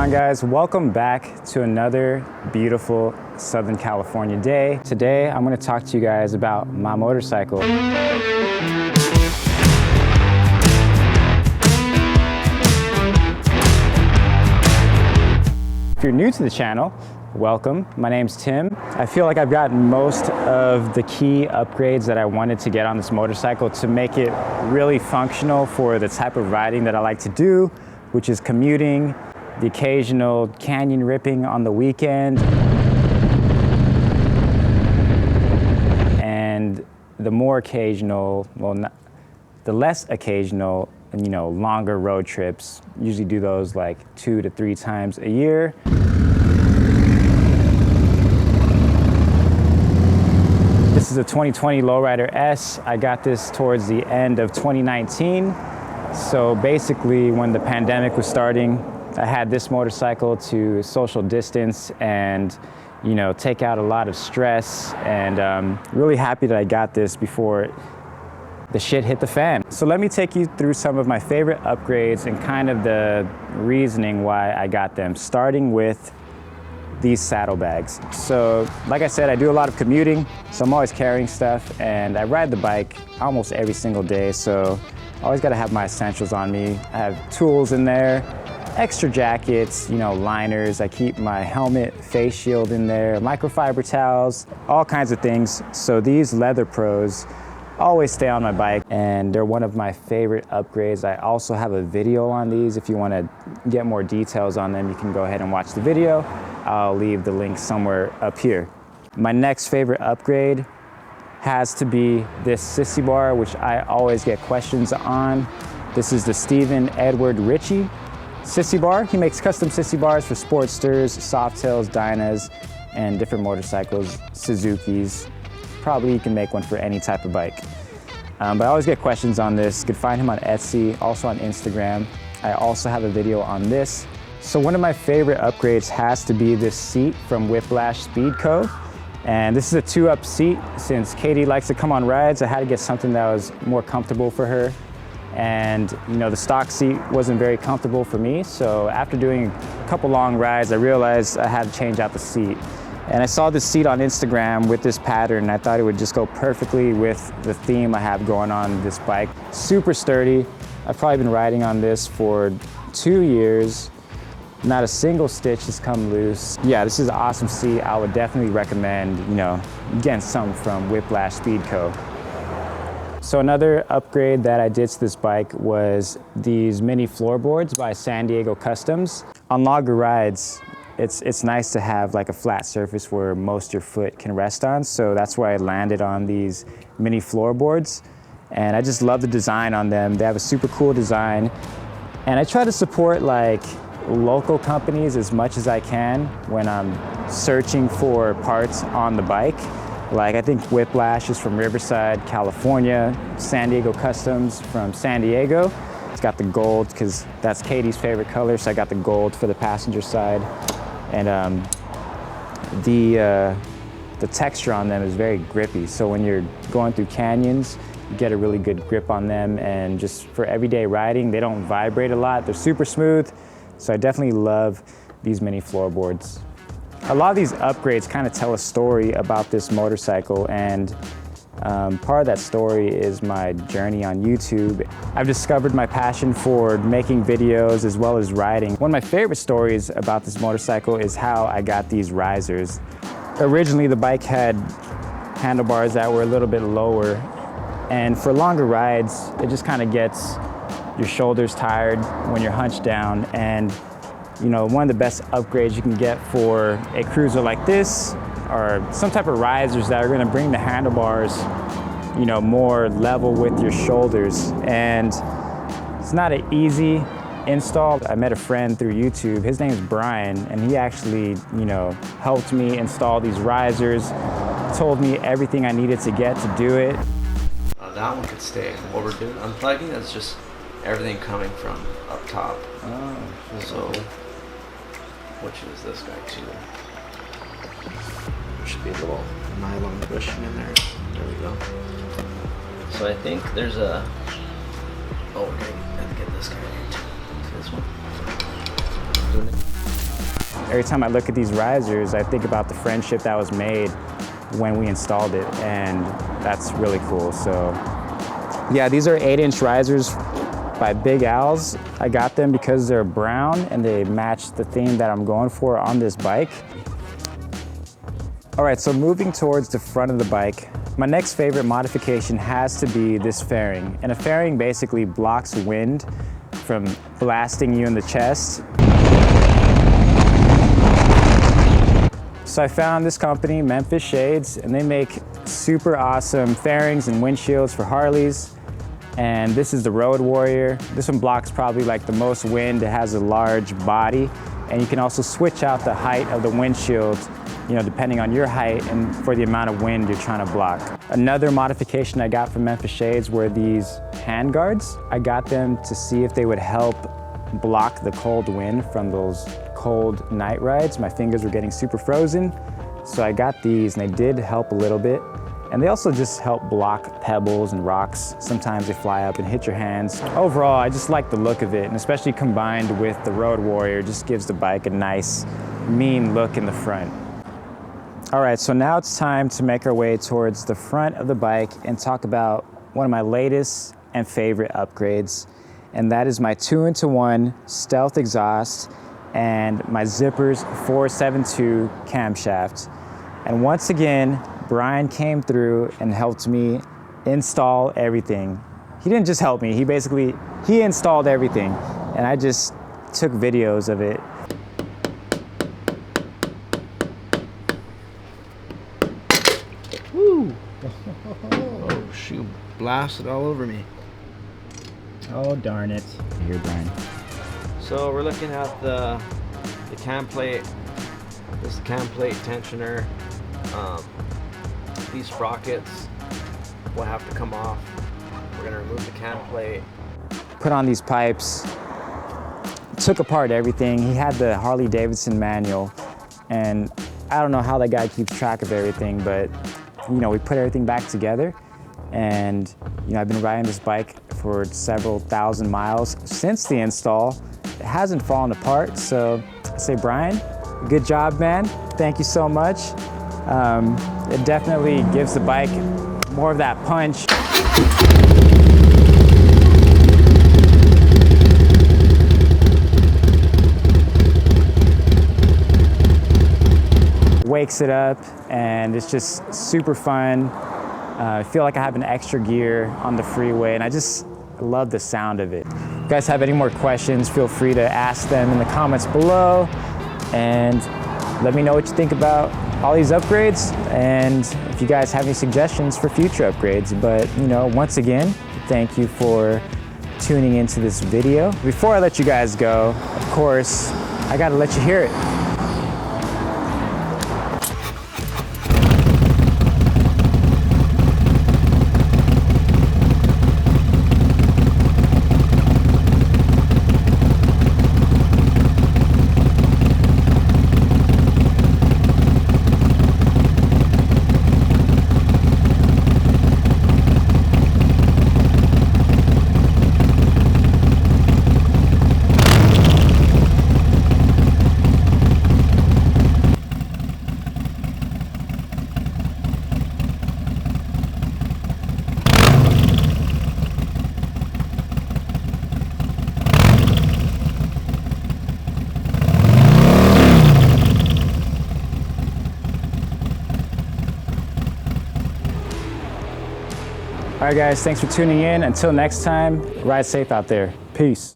on, guys? Welcome back to another beautiful Southern California day. Today I'm going to talk to you guys about my motorcycle. If you're new to the channel, welcome. My name's Tim. I feel like I've gotten most of the key upgrades that I wanted to get on this motorcycle to make it really functional for the type of riding that I like to do, which is commuting, the occasional canyon ripping on the weekend, and the more occasional, the less occasional, longer road trips. Usually do those like 2 to 3 times a year. This is a 2020 Lowrider S. I got this towards the end of 2019. So basically, when the pandemic was starting, I had this motorcycle to social distance and, take out a lot of stress, and really happy that I got this before the shit hit the fan. So let me take you through some of my favorite upgrades and kind of the reasoning why I got them, starting with these saddlebags. So like I said, I do a lot of commuting, so I'm always carrying stuff, and I ride the bike almost every single day, so I always gotta have my essentials on me. I have tools in there, extra jackets, liners. I keep my helmet, face shield in there, microfiber towels, all kinds of things. So these Leather Pros always stay on my bike, and they're one of my favorite upgrades. I also have a video on these. If you want to get more details on them, you can go ahead and watch the video. I'll leave the link somewhere up here. My next favorite upgrade has to be this sissy bar, which I always get questions on. This is the Stephen Edward Ritchie sissy bar. He makes custom sissy bars for Sportsters, Softails, Dynas, and different motorcycles, Suzuki's. Probably you can make one for any type of bike. But I always get questions on this. You can find him on Etsy, also on Instagram. I also have a video on this. So one of my favorite upgrades has to be this seat from Whiplash Speedco. And this is a 2-up seat. Since Katie likes to come on rides, I had to get something that was more comfortable for her. And the stock seat wasn't very comfortable for me. So after doing a couple long rides, I realized I had to change out the seat. And I saw this seat on Instagram with this pattern, and I thought it would just go perfectly with the theme I have going on this bike. Super sturdy. I've probably been riding on this for 2 years. Not a single stitch has come loose. Yeah, this is an awesome seat. I would definitely recommend, getting some from Whiplash Speedco. So another upgrade that I did to this bike was these mini floorboards by San Diego Customs. On longer rides, it's nice to have like a flat surface where most of your foot can rest on. So that's why I landed on these mini floorboards. And I just love the design on them. They have a super cool design. And I try to support like local companies as much as I can when I'm searching for parts on the bike. Like I think Whiplash is from Riverside, California. San Diego Customs from San Diego. It's got the gold because that's Katie's favorite color, so I got the gold for the passenger side. And the texture on them is very grippy. So when you're going through canyons, you get a really good grip on them. And just for everyday riding, they don't vibrate a lot. They're super smooth. So I definitely love these mini floorboards. A lot of these upgrades kind of tell a story about this motorcycle, and part of that story is my journey on YouTube. I've discovered my passion for making videos as well as riding. One of my favorite stories about this motorcycle is how I got these risers. Originally, the bike had handlebars that were a little bit lower, and for longer rides, it just kind of gets your shoulders tired when you're hunched down. And one of the best upgrades you can get for a cruiser like this are some type of risers that are going to bring the handlebars, more level with your shoulders. And it's not an easy install. I met a friend through YouTube. His name is Brian, and he actually, helped me install these risers, told me everything I needed to get to do it. That one could stay. What we're doing, unplugging, is just everything coming from up top. Oh, so, which is this guy too. There should be a little nylon bushing in there. There we go. So I think there's a, oh, we're gonna have to get this guy here too. See this one? every time I look at these risers, I think about the friendship that was made when we installed it, and that's really cool. So yeah, these are 8-inch risers by Big Al's. I got them because they're brown and they match the theme that I'm going for on this bike. All right, so moving towards the front of the bike, my next favorite modification has to be this fairing. And a fairing basically blocks wind from blasting you in the chest. So I found this company, Memphis Shades, and they make super awesome fairings and windshields for Harleys. And this is the Road Warrior. This one blocks probably like the most wind. It has a large body, and you can also switch out the height of the windshield, you know, depending on your height and for the amount of wind you're trying to block. Another modification I got from Memphis Shades were these hand guards. I got them to see if they would help block the cold wind from those cold night rides. My fingers were getting super frozen, so I got these and they did help a little bit. And they also just help block pebbles and rocks. Sometimes they fly up and hit your hands. Overall, I just like the look of it, and especially combined with the Road Warrior, just gives the bike a nice, mean look in the front. All right, so now it's time to make our way towards the front of the bike and talk about one of my latest and favorite upgrades, and that is my 2-into-1 stealth exhaust and my Zippers 472 camshaft. And once again, Brian came through and helped me install everything. He didn't just help me, he installed everything, and I just took videos of it. Woo! Oh shoot, blasted all over me. Oh darn it. Here, Brian. So we're looking at the cam plate. This is the cam plate tensioner. These sprockets will have to come off. We're gonna remove the cam plate. Put on these pipes, took apart everything. He had the Harley Davidson manual, and I don't know how that guy keeps track of everything, but you know, we put everything back together, and you know, I've been riding this bike for several thousand miles since the install. It hasn't fallen apart, so I say, Brian, good job, man. Thank you so much. It definitely gives the bike more of that punch. Wakes it up, and it's just super fun. I feel like I have an extra gear on the freeway, and I just love the sound of it. If you guys have any more questions, feel free to ask them in the comments below, and let me know what you think about all these upgrades, and if you guys have any suggestions for future upgrades. But you know, once again, thank you for tuning into this video. Before I let you guys go, of course, I gotta let you hear it. All right, guys, thanks for tuning in. Until next time, ride safe out there. Peace.